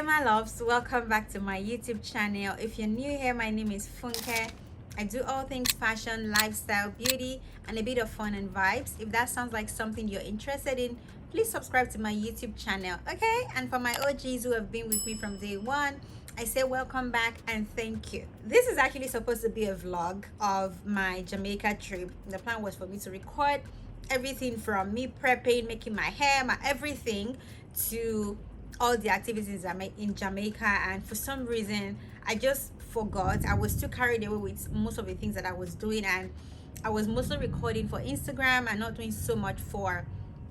my loves, welcome back to my YouTube channel. If you're new here, my name is Funke. I do all things fashion, lifestyle, beauty, and a bit of fun and vibes. If that sounds like something you're interested in, please subscribe to my YouTube channel, okay? And for my OGs who have been with me from day one, I say welcome back and thank you. This is actually supposed to be a vlog of my Jamaica trip. The plan was for me to record everything from me prepping, making my hair, my everything, to all the activities I made in Jamaica. And for some reason I just forgot. I was too carried away with most of the things that I was doing, and I was mostly recording for Instagram and not doing so much for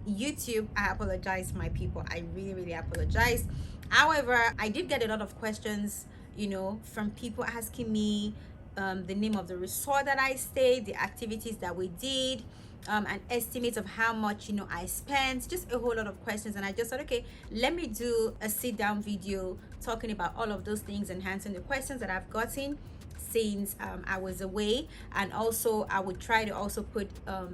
YouTube. I apologize, my people. I really apologize. However, I did get a lot of questions, from people asking me the name of the resort that I stayed, the activities that we did, an estimate of how much I spent, just a whole lot of questions. And I just thought, okay, let me do a sit down video talking about all of those things and answering the questions that I've gotten since I was away. And also I would try to also put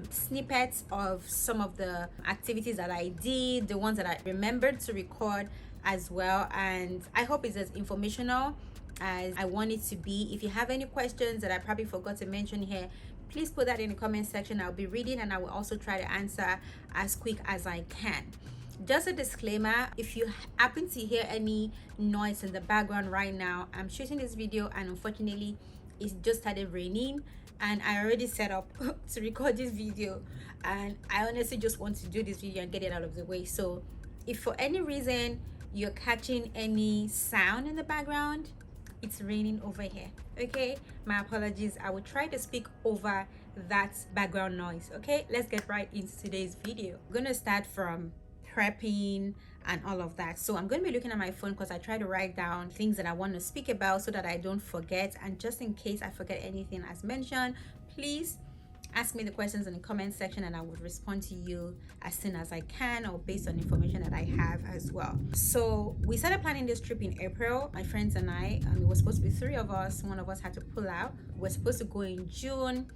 snippets of some of the activities that I did, the ones that I remembered to record as well. And I hope it's as informational as I want it to be. If you have any questions that I probably forgot to mention here, please put that in the comment section. I'll be reading and I will also try to answer as quick as I can. Just a disclaimer, if you happen to hear any noise in the background right now, I'm shooting this video and unfortunately it just started raining, and I already set up to record this video, and I honestly just want to do this video and get it out of the way. So if for any reason you're catching any sound in the background, it's raining over here, okay? My apologies. I will try to speak over that background noise. Okay, let's get right into today's video. I'm gonna start from prepping and all of that. So I'm going to be looking at my phone because I try to write down things that I want to speak about so that I don't forget. And just in case I forget anything as mentioned, please ask me the questions in the comment section and I will respond to you as soon as I can, or based on information that I have as well. So we started planning this trip in April, my friends and I. It was supposed to be 3 of us. One of us had to pull out. We were supposed to go in June,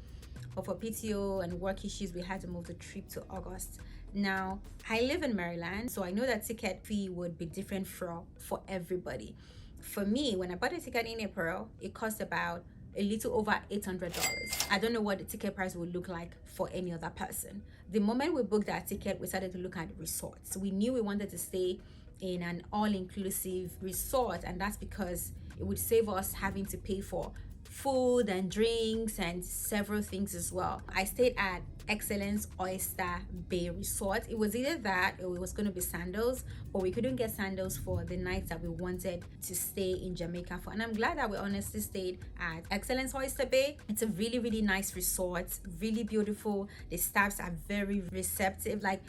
but for PTO and work issues we had to move the trip to August. Now I live in Maryland, so I know that ticket fee would be different for everybody. For me, when I bought a ticket in April, it cost about a little over $800. I don't know what the ticket price would look like for any other person. The moment we booked that ticket, we started to look at resorts. We knew we wanted to stay in an all-inclusive resort, and that's because it would save us having to pay for food and drinks and several things as well. I stayed at Excellence Oyster Bay Resort. It was either that or it was going to be Sandals, but we couldn't get Sandals for the nights that we wanted to stay in Jamaica for. And I'm glad that we honestly stayed at Excellence Oyster Bay. It's a really nice resort, really beautiful. The staffs are very receptive. Like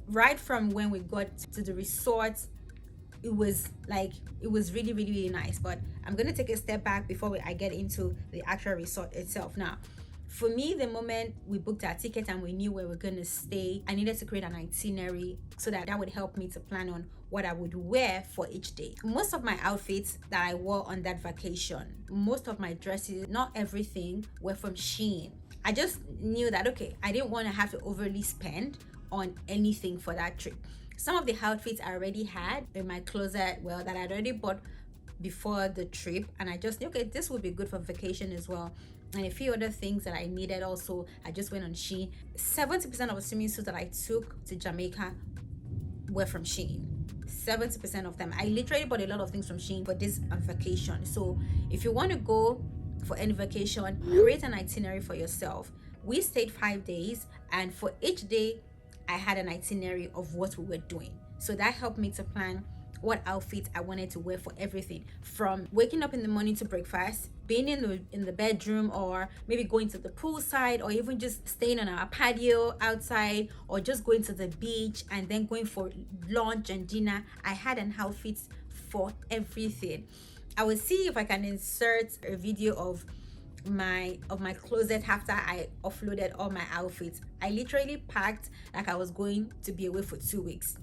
right from when we got to the resort, it was really nice. But I'm gonna take a step back before I get into the actual resort itself. Now, for me, the moment we booked our ticket and we knew where we're gonna stay, I needed to create an itinerary so that would help me to plan on what I would wear for each day. Most of my outfits that I wore on that vacation, most of my dresses, not everything, were from Shein. I just knew that, okay, I didn't want to have to overly spend on anything for that trip. Some of the outfits I already had in my closet, well, that I'd already bought before the trip, and I just knew, okay, this would be good for vacation as well. And a few other things that I needed also, I just went on Shein. 70% of the swimming suits that I took to Jamaica were from Shein. 70% of them. I literally bought a lot of things from Shein for this vacation. So if you want to go for any vacation, create an itinerary for yourself. We stayed 5 days, and for each day I had an itinerary of what we were doing. So that helped me to plan what outfits I wanted to wear for everything, from waking up in the morning to breakfast, being in the bedroom, or maybe going to the poolside, or even just staying on our patio outside, or just going to the beach and then going for lunch and dinner. I had an outfit for everything. I will see if I can insert a video of my closet after I offloaded all my outfits. I literally packed like I was going to be away for 2 weeks.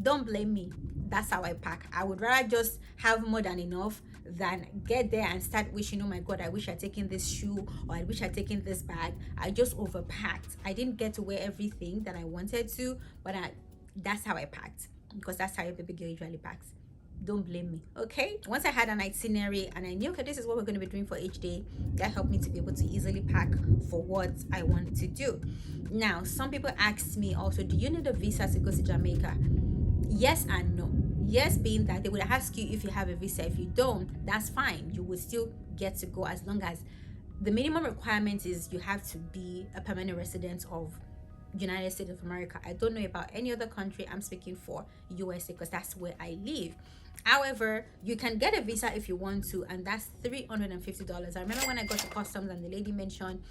Don't blame me. That's how I pack. I would rather just have more than enough than get there and start wishing, oh my god, I wish I'd taken this shoe, or I wish I'd taken this bag. I just overpacked. I didn't get to wear everything that I wanted to, but that's how I packed, because that's how a baby girl usually packs. don't blame me. Okay, once I had an itinerary and I knew, okay, this is what we're going to be doing for each day, that helped me to be able to easily pack for what I wanted to do. Now, some people asked me also, do you need a visa to go to Jamaica? Yes and no. Yes, being that they would ask you if you have a visa. If you don't, that's fine, you will still get to go, as long as the minimum requirement is you have to be a permanent resident of United States of America. I don't know about any other country. I'm speaking for USA because that's where I live. However, you can get a visa if you want to, and that's $350. I remember when I got to customs and the lady mentioned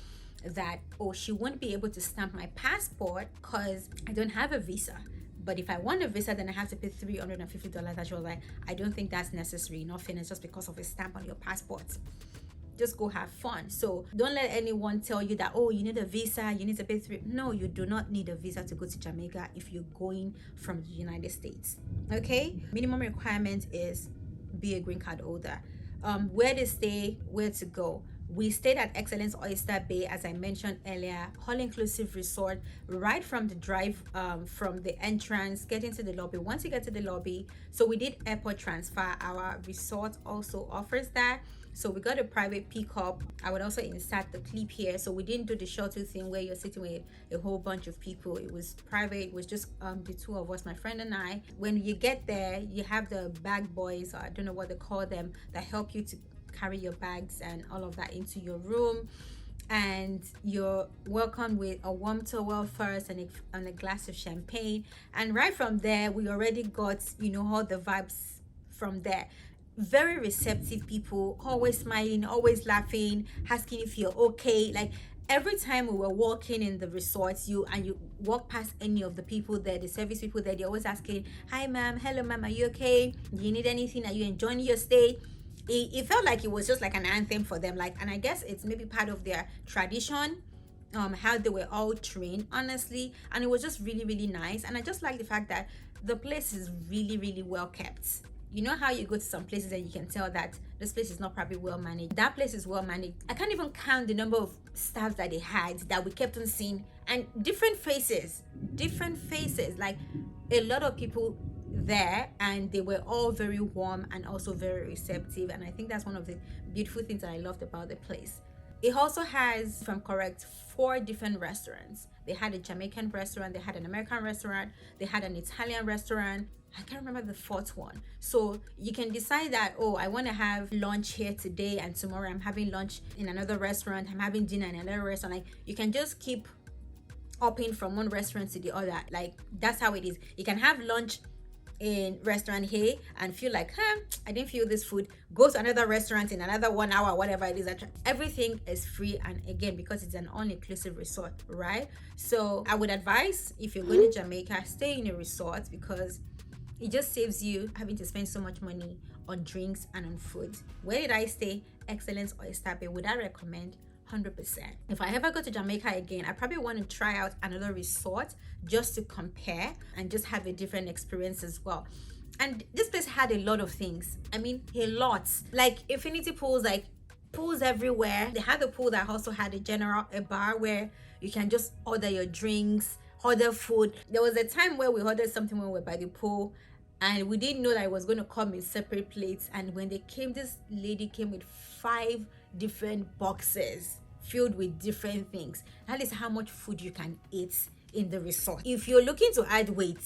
that, oh, she won't be able to stamp my passport because I don't have a visa. But if I want a visa, then I have to pay $350. And she was like, I don't think that's necessary. Not finished just because of a stamp on your passport. Just go have fun. So don't let anyone tell you that, oh, you need a visa, you need to pay no, you do not need a visa to go to Jamaica if you're going from the United States. Okay, minimum requirement is be a green card holder. Where to stay, where to go. We stayed at Excellence Oyster Bay, as I mentioned earlier, all-inclusive resort, right from the drive, from the entrance, getting to the lobby. Once you get to the lobby, so we did airport transfer. Our resort also offers that. So we got a private pickup. I would also insert the clip here. So we didn't do the shuttle thing where you're sitting with a whole bunch of people. It was private. It was just the two of us, my friend and I. When you get there, you have the bag boys, or I don't know what they call them, that help you to carry your bags and all of that into your room. And you're welcomed with a warm towel first and a glass of champagne. And right from there, we already got, all the vibes from there. Very receptive people, always smiling, always laughing, asking if you're okay. Like every time we were walking in the resorts, you walk past any of the people there, the service people there, they're always asking, hi ma'am, hello ma'am, are you okay? Do you need anything? Are you enjoying your stay? It felt like it was just like an anthem for them. Like, and I guess it's maybe part of their tradition, how they were all trained, honestly. And it was just really, really nice. And I just like the fact that the place is really, really well kept. You know how you go to some places and you can tell that this place is not probably well managed. That place is well managed. I can't even count the number of staff that they had that we kept on seeing, and different faces, like a lot of people there, and they were all very warm and also very receptive. And I think that's one of the beautiful things that I loved about the place. It also has, if I'm correct, 4 different restaurants. They had a Jamaican restaurant, they had an American restaurant, they had an Italian restaurant. I can't remember the 4th one. So you can decide that, oh, I want to have lunch here today, and tomorrow I'm having lunch in another restaurant, I'm having dinner in another restaurant. Like, you can just keep upping from one restaurant to the other. Like, that's how it is. You can have lunch in restaurant here and feel like, I didn't feel this food, go to another restaurant in another 1 hour, whatever it is. Everything is free, and again, because it's an all-inclusive resort, right? So I would advise, if you're going to Jamaica, stay in a resort, because it just saves you having to spend so much money on drinks and on food. Where did I stay? Excellence Oyster Bay. Would I recommend? 100%. If I ever go to Jamaica again, I probably want to try out another resort just to compare and just have a different experience as well. And this place had a lot of things. I mean, a lot. Like infinity pools, like pools everywhere. They had a pool that also had a bar where you can just order your drinks, order food. There was a time where we ordered something when we were by the pool, and we didn't know that it was going to come in separate plates. And when they came, this lady came with 5 different boxes filled with different things. That is how much food you can eat in the resort. If you're looking to add weight,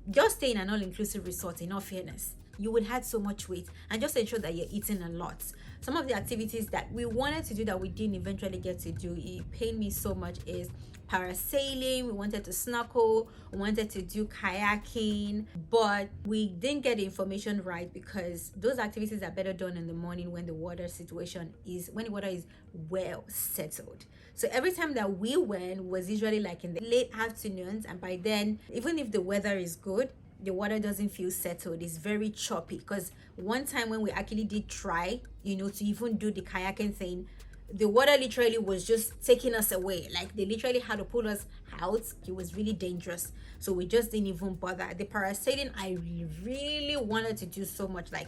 just stay in an all-inclusive resort. In all fairness, you would add so much weight, and just ensure that you're eating a lot. Some of the activities that we wanted to do that we didn't eventually get to do, it pained me so much, is parasailing. We wanted to snorkel, we wanted to do kayaking, but we didn't get the information right, because those activities are better done in the morning when the water is well settled. So every time that we went was usually like in the late afternoons, and by then, even if the weather is good, the water doesn't feel settled. It's very choppy. Because one time when we actually did try, to even do the kayaking thing, the water literally was just taking us away. Like, they literally had to pull us out. It was really dangerous, so we just didn't even bother. The parasailing, I really wanted to do so much. Like,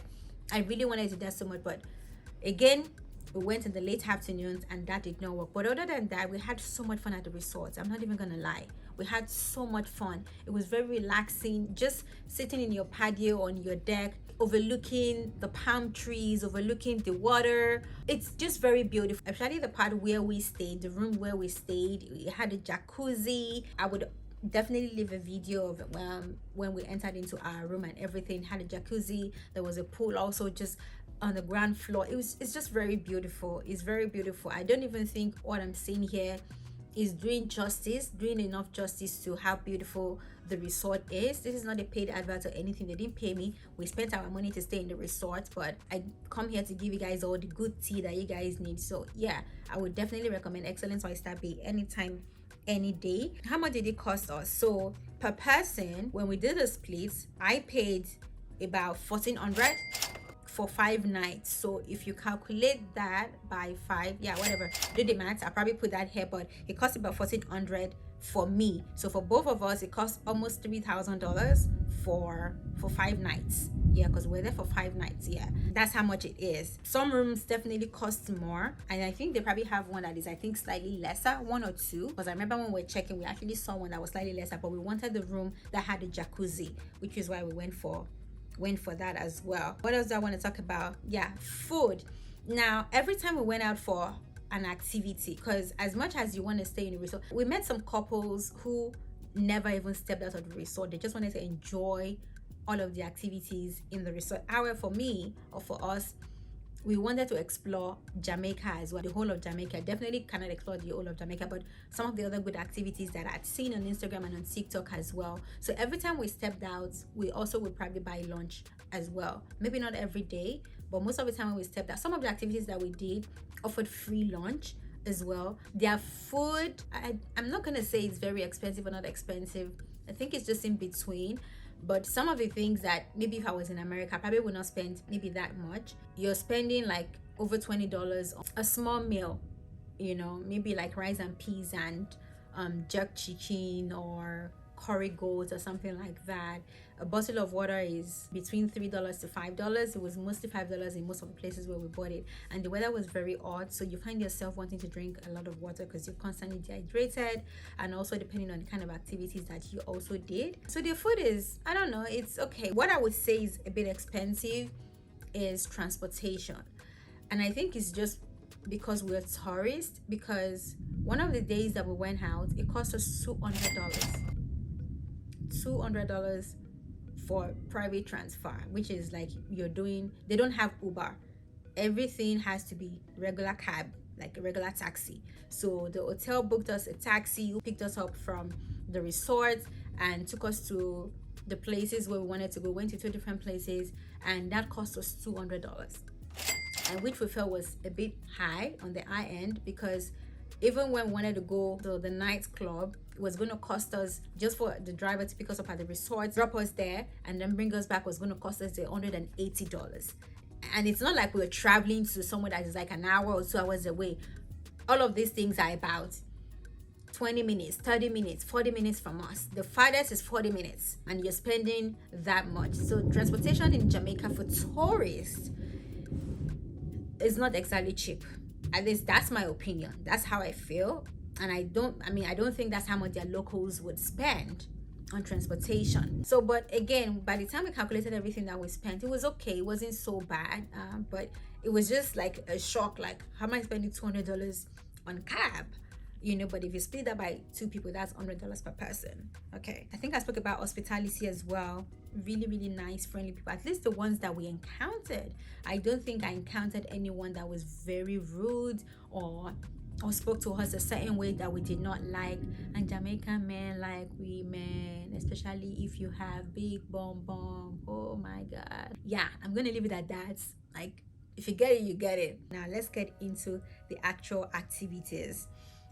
I really wanted to do that so much, but again, We went in the late afternoons and that did not work. But other than that, we had so much fun at the resort. I'm not even gonna lie. We had so much fun. It was very relaxing, just sitting in your patio on your deck, overlooking the palm trees, overlooking the water. It's just very beautiful, especially the part where we stayed, the room where we stayed. It had a jacuzzi. I would definitely leave a video of when we entered into our room, and everything had a jacuzzi. There was a pool also just on the ground floor. It's just very beautiful. It's very beautiful. I don't even think what I'm seeing here is doing enough justice to how beautiful the resort is. This is not a paid advert or anything. They didn't pay me. We spent our money to stay in the resort, but I come here to give you guys all the good tea that you guys need. So yeah, I would definitely recommend Excellence Oyster Bay anytime, any day. How much did it cost us? So per person, when we did the splits, I paid about 1,400 for 5 nights. So if you calculate that by 5, yeah, whatever, do the math. I'll probably put that here, but it cost about 1,400 for me. So for both of us, it cost almost $3,000 for 5 nights. Yeah, because we're there for 5 nights. Yeah, that's how much it is. Some rooms definitely cost more, and I think they probably have one that is, I think, slightly lesser, 1 or 2, because I remember when we were checking, we actually saw one that was slightly lesser, but we wanted the room that had a jacuzzi, which is why we went for that as well. What else do I want to talk about? Yeah, food. Now, every time we went out for an activity, because as much as you want to stay in the resort, we met some couples who never even stepped out of the resort. They just wanted to enjoy all of the activities in the resort. However, for me, or for us, we wanted to explore Jamaica as well, the whole of Jamaica. Definitely cannot explore the whole of Jamaica, but some of the other good activities that I'd seen on Instagram and on TikTok as well. So every time we stepped out, we also would probably buy lunch as well. Maybe not every day, but most of the time when we stepped out, some of the activities that we did offered free lunch as well. Their food, I'm not gonna say it's very expensive or not expensive. I think it's just in between. But some of the things that maybe if I was in America, I probably would not spend maybe that much. You're spending like over $20 on a small meal, you know, maybe like rice and peas and jerk chicken or curry goat or something like that. A bottle of water is between $3 to $5. It was mostly $5 in most of the places where we bought it, and the weather was very odd, so you find yourself wanting to drink a lot of water because you're constantly dehydrated, and also depending on the kind of activities that you also did. So the food is, I don't know, it's okay. What I would say is a bit expensive is transportation, and I think it's just because we're tourists, because one of the days that we went out, it cost us $200 for private transfer, which is like they don't have Uber. Everything has to be regular cab, like a regular taxi. So the hotel booked us a taxi, who picked us up from the resort and took us to the places where we wanted to go. Went to 2 different places, and that cost us $200, and which we felt was a bit high on the high end, because even when we wanted to go to the nightclub, it was going to cost us, just for the driver to pick us up at the resort, drop us there, and then bring us back, was going to cost us $180. And it's not like we were traveling to somewhere that is like an hour or 2 hours away. All of these things are about 20 minutes, 30 minutes, 40 minutes from us. The farthest is 40 minutes, and you're spending that much. So transportation in Jamaica for tourists is not exactly cheap. At least that's my opinion. That's how I feel. And I don't think that's how much their locals would spend on transportation. So, but again, by the time we calculated everything that we spent, it was okay. It wasn't so bad. But it was just like a shock, like, how am I spending $200 on cab? You know, but if you split that by 2 people, that's $100 per person. Okay. I think I spoke about hospitality as well. Really, really nice, friendly people. At least the ones that we encountered. I don't think I encountered anyone that was very rude or spoke to us a certain way that we did not like. And Jamaican men like women, especially if you have big bum. Oh my God. Yeah, I'm gonna leave it at that. Like, if you get it, you get it. Now let's get into the actual activities.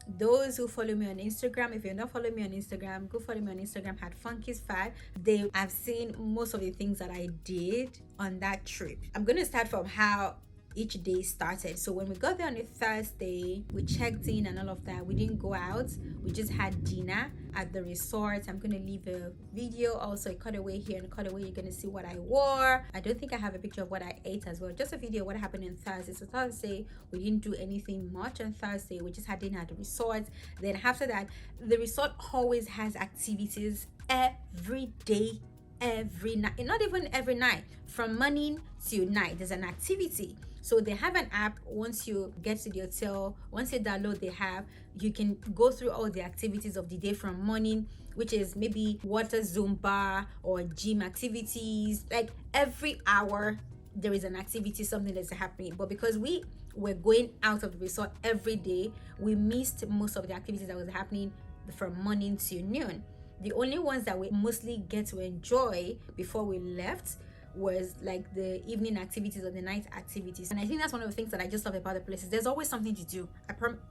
Those who follow me on Instagram, if you're not following me on Instagram, go follow me on Instagram at Funky'sFat. They have seen most of the things that I did on that trip. I'm going to start from how each day started. So when we got there on a Thursday, we checked in and all of that. We didn't go out, we just had dinner at the resort. I'm gonna leave a video, also a cutaway here, and a cutaway you're gonna see what I wore. I don't think I have a picture of what I ate as well, just a video of what happened on Thursday. So Thursday we didn't do anything much. On Thursday we just had dinner at the resort. Then after that, the resort always has activities every day, every night, not even every night, from morning to night there's an activity. So they have an app. Once you get to the hotel, once you download the app, you can go through all the activities of the day from morning, which is maybe water Zumba or gym activities. Like every hour there is an activity, something that's happening. But because we were going out of the resort every day, we missed most of the activities that was happening from morning to noon. The only ones that we mostly get to enjoy before we left was like the evening activities or the night activities. And I think that's one of the things that I just love about the places. There's always something to do.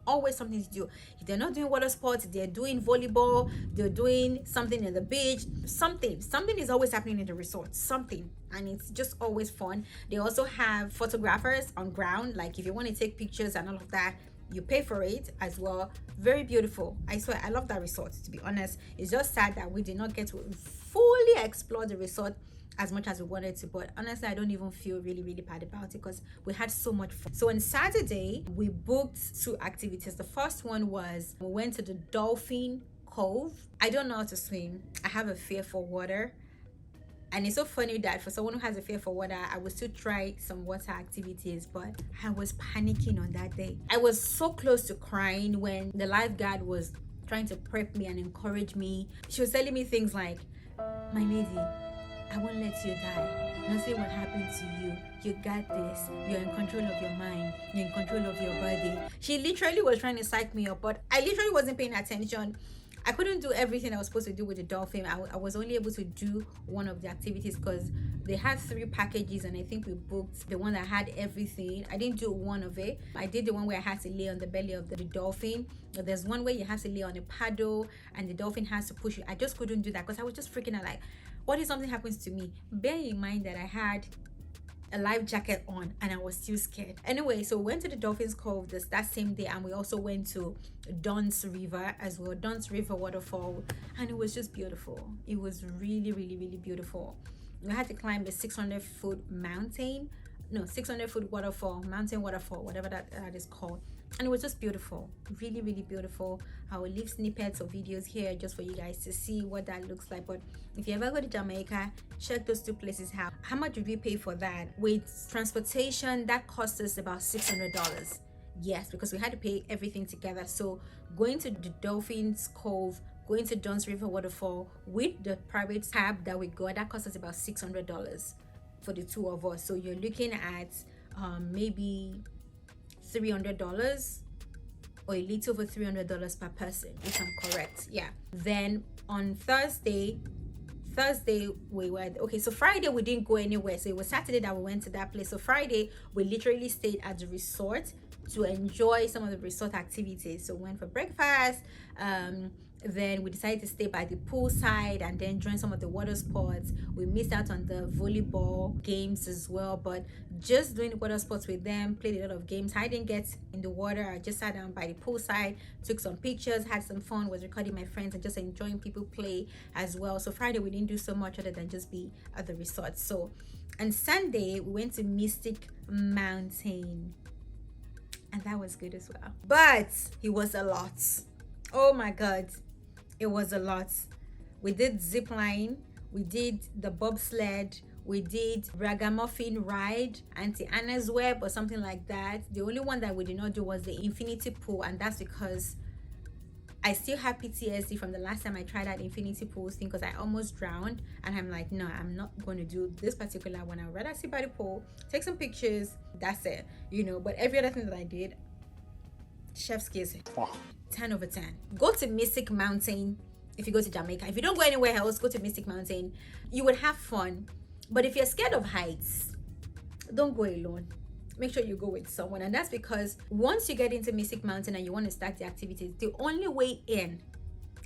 Always something to do. If they're not doing water sports, they're doing volleyball, they're doing something in the beach, something is always happening in the resort, something. And it's just always fun. They also have photographers on ground, like if you want to take pictures and all of that, you pay for it as well. Very beautiful. I swear, I love that resort, to be honest. It's just sad that we did not get to fully explore the resort as much as we wanted to, but honestly I don't even feel really bad about it because we had so much fun. So on Saturday we booked 2 activities. The first one was we went to the Dolphin Cove. I don't know how to swim. I have a fear for water, and it's so funny that for someone who has a fear for water, I would still try some water activities, but I was panicking on that day. I was so close to crying when the lifeguard was trying to prep me and encourage me. She was telling me things like, my lady, I won't let you die. Nothing will happen to you. You got this. You're in control of your mind. You're in control of your body. She literally was trying to psych me up, but I literally wasn't paying attention. I couldn't do everything I was supposed to do with the dolphin. I was only able to do one of the activities because they had 3 packages, and I think we booked the one that had everything. I didn't do one of it. I did the one where I had to lay on the belly of the dolphin. But there's one where you have to lay on a paddle and the dolphin has to push you. I just couldn't do that because I was just freaking out, like, what if something happens to me? Bear in mind that I had a life jacket on and I was still scared. Anyway, so we went to the Dolphins Cove that same day, and we also went to Dunn's River as well, Dunn's River Waterfall, and it was just beautiful. It was really beautiful. We had to climb the 600-foot mountain, no, 600-foot waterfall, mountain waterfall, whatever that is called. And it was just beautiful, really beautiful. I will leave snippets of videos here just for you guys to see what that looks like. But if you ever go to Jamaica, check those 2 places out. How much did we pay for that? With transportation, that cost us about $600. Yes, because we had to pay everything together. So going to the Dolphins Cove, going to Dunn's River Waterfall with the private cab that we got, that cost us about $600 for the 2 of us. So you're looking at maybe $300 or a little over $300 per person, if I'm correct. Yeah. Then on Thursday we went, okay, so Friday we didn't go anywhere. So it was Saturday that we went to that place. So Friday we literally stayed at the resort to enjoy some of the resort activities. So we went for breakfast, then we decided to stay by the poolside and then join some of the water sports. We missed out on the volleyball games as well, but just doing the water sports with them, played a lot of games. I didn't get in the water. I just sat down by the poolside, took some pictures, had some fun, was recording my friends and just enjoying people play as well. So Friday we didn't do so much other than just be at the resort. So on Sunday we went to Mystic Mountain, and that was good as well, but it was a lot. Oh my god, it was a lot. We did zip line, we did the bobsled, we did ragamuffin ride, Auntie Anna's Web or something like that. The only one that we did not do was the infinity pool, and that's because I still have PTSD from the last time I tried that infinity pool thing, because I almost drowned, and I'm like, no, I'm not going to do this particular one. I'd rather sit by the pool, take some pictures, that's it, you know. But every other thing that I did, chef's kiss, 10 over 10. Go to Mystic Mountain if you go to Jamaica. If you don't go anywhere else, go to Mystic Mountain. You would have fun. But if you're scared of heights, don't go alone. Make sure you go with someone. And that's because once you get into Mystic Mountain and you want to start the activities, the only way in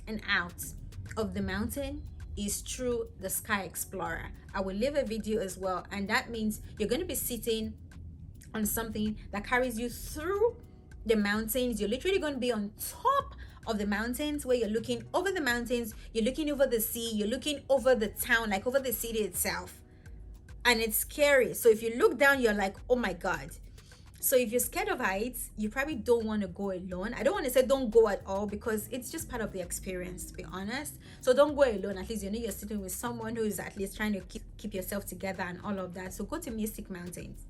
and out of the mountain is through the Sky Explorer. I will leave a video as well, and that means you're going to be sitting on something that carries you through the mountains. You're literally going to be on top of the mountains, where you're looking over the mountains, you're looking over the sea, you're looking over the town, like over the city itself. And it's scary. So if you look down, you're like, oh my God. So if you're scared of heights, you probably don't want to go alone. I don't want to say don't go at all, because it's just part of the experience, to be honest. So don't go alone. At least you know you're sitting with someone who is at least trying to keep yourself together and all of that. So go to Mystic Mountains.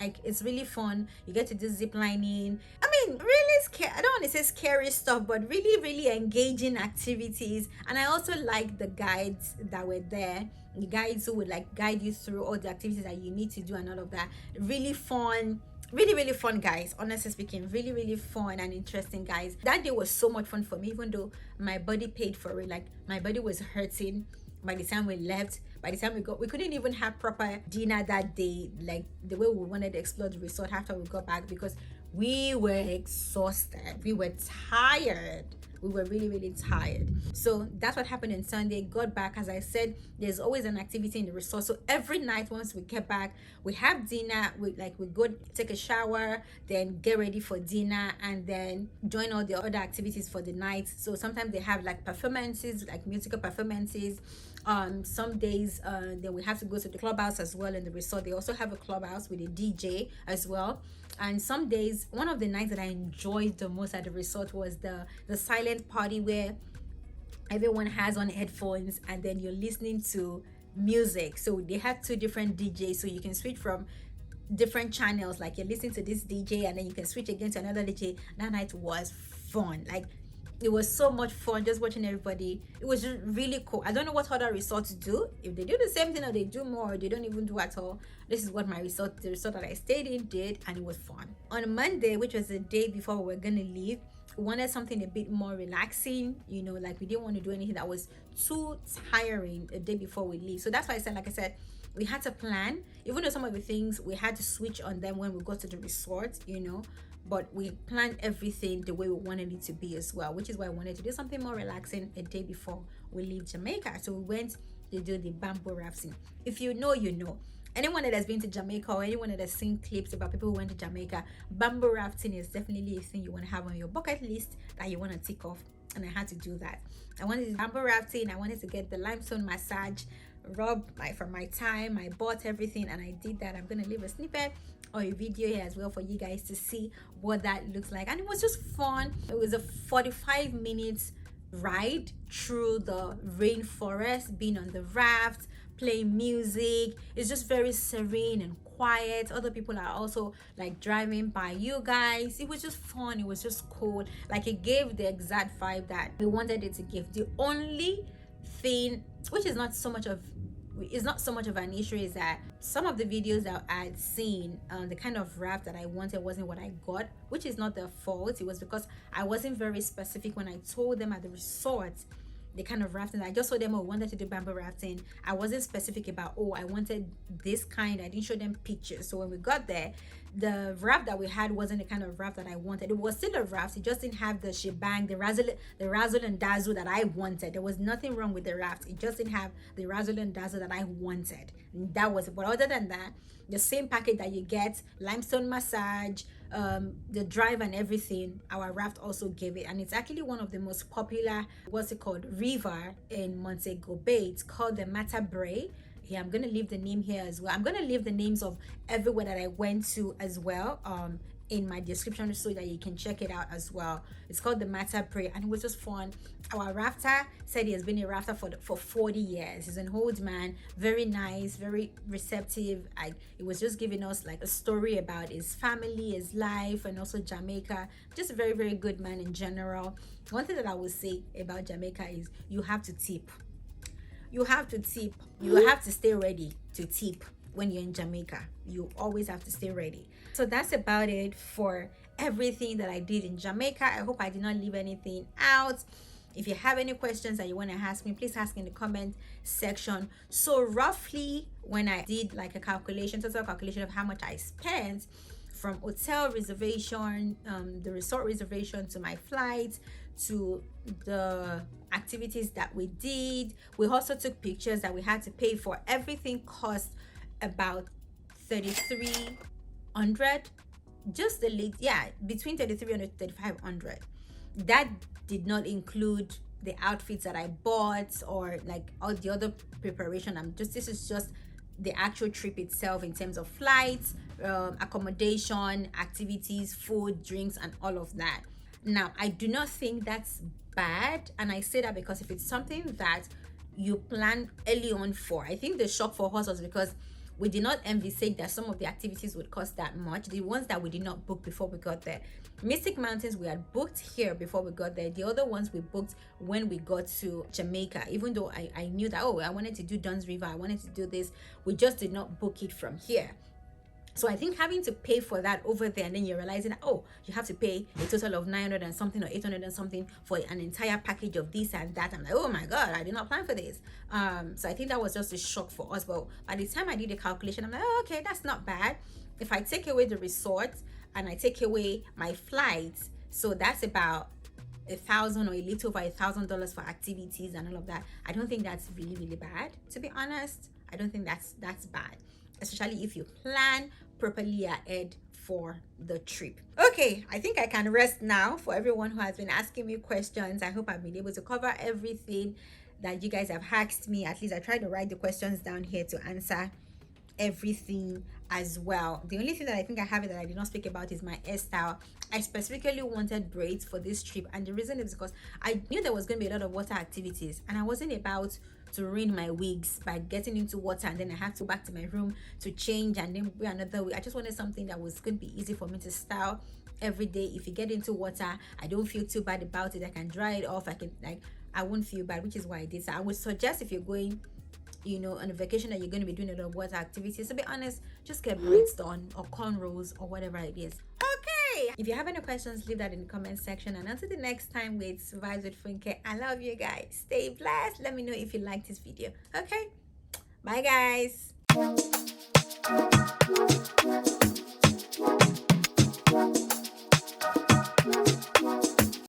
Like, it's really fun. You get to do zip lining. I mean, really scary. I don't want to say scary stuff, but really, really engaging activities. And I also like the guides that were there, the guides who would like guide you through all the activities that you need to do and all of that. Really fun. Really, really fun, guys. Honestly speaking, really, really fun and interesting, guys. That day was so much fun for me, even though my body paid for it. Like, my body was hurting by the time we left. By the time we couldn't even have proper dinner that day, like the way we wanted to explore the resort after we got back, because we were exhausted, we were tired, we were really, really tired. So that's what happened on Sunday. Got back, as I said, there's always an activity in the resort. So every night once we get back, we have dinner. We go take a shower, then get ready for dinner, and then join all the other activities for the night. So sometimes they have like performances, like musical performances. Some days then we have to go to the clubhouse as well in the resort. They also have a clubhouse with a DJ as well. And some days, one of the nights that I enjoyed the most at the resort was the silent party, where everyone has on headphones and then you're listening to music. So they have two different DJs, so you can switch from different channels. Like, you're listening to this DJ and then you can switch again to another DJ. That night was fun. Like, it was so much fun just watching everybody. It was just really cool. I don't know what other resorts do, if they do the same thing or they do more, or they don't even do at all. This is what the resort that I stayed in did, and it was fun. On Monday, which was the day before we were gonna leave, we wanted something a bit more relaxing, you know, like we didn't want to do anything that was too tiring the day before we leave. So that's why I said, like I said, we had to plan, even though some of the things we had to switch on them when we got to the resort, you know, but we planned everything the way we wanted it to be as well, which is why I wanted to do something more relaxing a day before we leave Jamaica. So we went to do the bamboo rafting. If you know, you know. Anyone that has been to Jamaica, or anyone that has seen clips about people who went to Jamaica, bamboo rafting is definitely a thing you want to have on your bucket list that you want to tick off. And I had to do that. I wanted to do bamboo rafting. I wanted to get the limestone massage, rub from my thigh, my butt, everything, and I did that. I'm gonna leave a snippet or a video here as well for you guys to see what that looks like. And it was just fun. It was a 45 minutes ride through the rainforest, being on the raft, playing music. It's just very serene and quiet. Other people are also like driving by you guys. It was just fun. It was just cool. Like, it gave the exact vibe that we wanted it to give. The only thing, which is not so much of an issue, is that some of the videos that I had seen, the kind of raft that I wanted wasn't what I got, which is not their fault. It was because I wasn't very specific when I told them at the resort the kind of rafting. I just told them, oh, I wanted to do bamboo rafting. I wasn't specific about, oh, I wanted this kind. I didn't show them pictures. So when we got there, the raft that we had wasn't the kind of raft that I wanted. It was still a raft. It just didn't have the shebang, the razzle and dazzle that I wanted. There was nothing wrong with the raft. It just didn't have the razzle and dazzle that I wanted. And that was it. But other than that, the same package that you get, limestone massage, the drive and everything, our raft also gave it. And it's actually one of the most popular, river in Montego Bay. It's called the BRAE. Yeah, I'm gonna leave the name here as well. I'm gonna leave the names of everywhere that I went to as well in my description, so that you can check it out as well. It's called the BRAE, and it was just fun. Our rafter said he has been a rafter for 40 years. He's an old man, very nice, very receptive. It was just giving us like a story about his family, his life, and also Jamaica. Just a very, very good man in general. One thing that I would say about Jamaica is you have to tip. You have to tip. You have to stay ready to tip when you're in Jamaica. You always have to stay ready. So that's about it for everything that I did in Jamaica. I hope I did not leave anything out. If you have any questions that you want to ask me, please ask in the comment section. So roughly, when I did like a total calculation of how much I spent, from hotel reservation, the resort reservation, to my flights, to the activities that we did. We also took pictures that we had to pay for. Everything cost about $33 3,500, just the lead, yeah, between 3,300 to 3,500. That did not include the outfits that I bought or like all the other preparation. This is just the actual trip itself in terms of flights, accommodation, activities, food, drinks, and all of that. Now, I do not think that's bad, and I say that because if it's something that you plan early on for, I think the shock for us was because we did not envisage that some of the activities would cost that much. The ones that we did not book before we got there, Mystic Mountains, we had booked here before we got there. The other ones we booked when we got to Jamaica, even though I knew that, oh, I wanted to do Dunn's River, I wanted to do this, we just did not book it from here. So I think having to pay for that over there, and then you're realizing that, oh, you have to pay a total of 900 and something or 800 and something for an entire package of this and that. I'm like, oh my God, I did not plan for this. So I think that was just a shock for us. But by the time I did the calculation, I'm like, oh, okay, that's not bad. If I take away the resort and I take away my flights, so that's about $1,000 or a little over $1,000 for activities and all of that. I don't think that's really, really bad, to be honest. I don't think that's bad, especially if you plan properly ahead for the trip. Okay, I think I can rest now. For everyone who has been asking me questions, I hope I've been able to cover everything that you guys have asked me. At least I tried to write the questions down here to answer everything as well. The only thing that I think I have that I did not speak about is my hairstyle. I specifically wanted braids for this trip, and the reason is because I knew there was going to be a lot of water activities, and I wasn't about to ruin my wigs by getting into water and then I have to go back to my room to change and then wear another wig. I just wanted something that was going to be easy for me to style every day. If you get into water, I don't feel too bad about it. I can dry it off. I won't feel bad, which is why I did. So I would suggest, if you're going, you know, on a vacation that you're going to be doing a lot of water activities, to be honest, just get braids done or cornrows or whatever it is. Okay, if you have any questions, leave that in the comment section, and until the next time with Vibes with Funke, I love you guys. Stay blessed. Let me know if you like this video. Okay, bye guys.